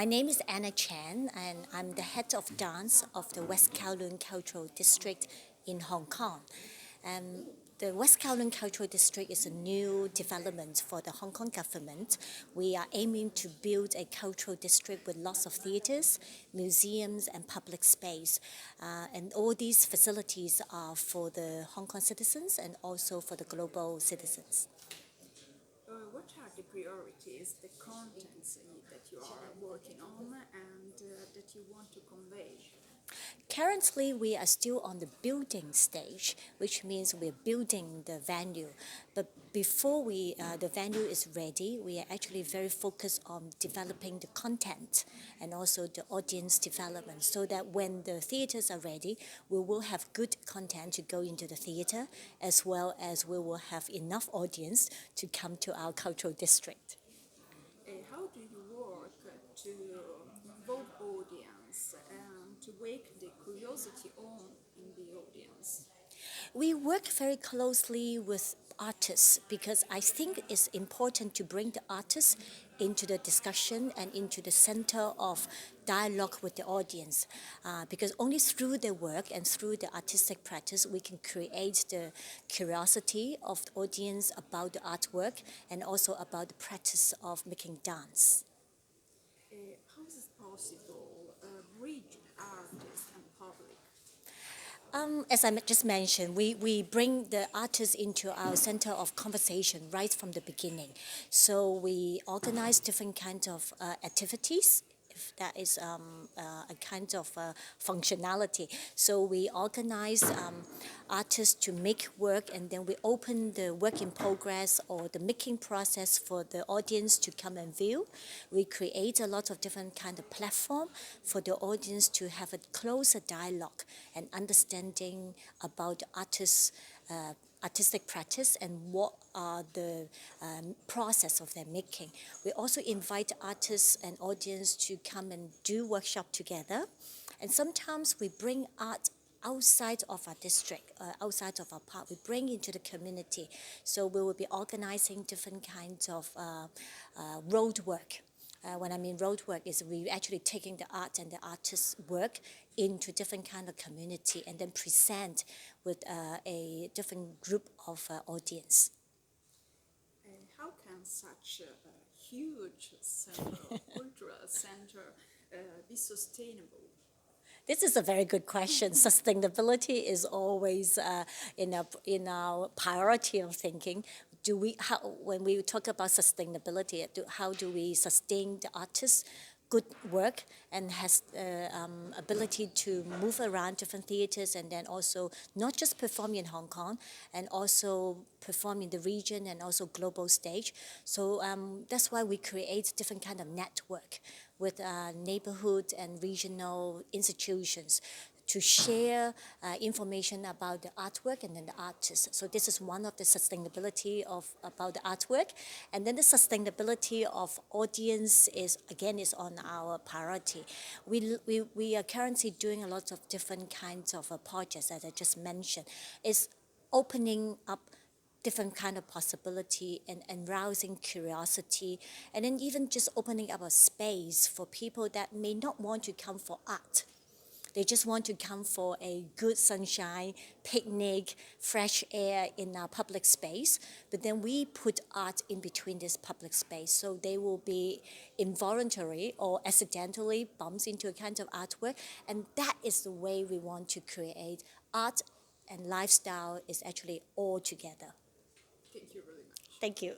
My name is Anna Chan, and I'm the head of dance of the West Kowloon Cultural District in Hong Kong. The West Kowloon Cultural District is a new development for the Hong Kong government. We are aiming to build a cultural district with lots of theatres, museums, and public space. And all these facilities are for the Hong Kong citizens and also for the global citizens. What are the priorities, the contents that you are working on and that you want to convey? Currently, we are still on the building stage, which means we're building the venue. But before the venue is ready, we are actually very focused on developing the content and also the audience development, so that when the theatres are ready, we will have good content to go into the theatre, as well as we will have enough audience to come to our cultural district. How do you work to involve audience and to wake the curiosity on in the audience? We work very closely with artists because I think it's important to bring the artists into the discussion and into the center of dialogue with the audience, because only through their work and through the artistic practice we can create the curiosity of the audience about the artwork and also about the practice of making dance. How is it possible bridge artists and public? As I just mentioned, we bring the artists into our center of conversation right from the beginning. So we organize different kinds of activities, if that is a kind of functionality. So we organize artists to make work, and then we open the work in progress or the making process for the audience to come and view. We create a lot of different kind of platform for the audience to have a closer dialogue and understanding about the artists' artistic practice and what are the process of their making. We also invite artists and audience to come and do workshop together. And sometimes we bring art outside of our district, outside of our park, we bring into the community. So we will be organizing different kinds of road work. When I mean road work is we actually taking the art and the artist's work into different kind of community and then present with a different group of audience. How can such a huge center, cultural center, be sustainable? This is a very good question. Sustainability is always in our priority of thinking. When we talk about sustainability, how do we sustain the artist's good work and has ability to move around different theaters and then also not just perform in Hong Kong and also perform in the region and also global stage. So that's why we create different kind of network with neighborhood and regional institutions to share information about the artwork and then the artists. So this is one of the sustainability about the artwork. And then the sustainability of audience is on our priority. We are currently doing a lot of different kinds of projects, as I just mentioned. It's opening up different kind of possibility and arousing curiosity, and then even just opening up a space for people that may not want to come for art. They just want to come for a good sunshine, picnic, fresh air in our public space. But then we put art in between this public space. So they will be involuntary or accidentally bumps into a kind of artwork. And that is the way we want to create art and lifestyle is actually all together. Thank you very much. Thank you.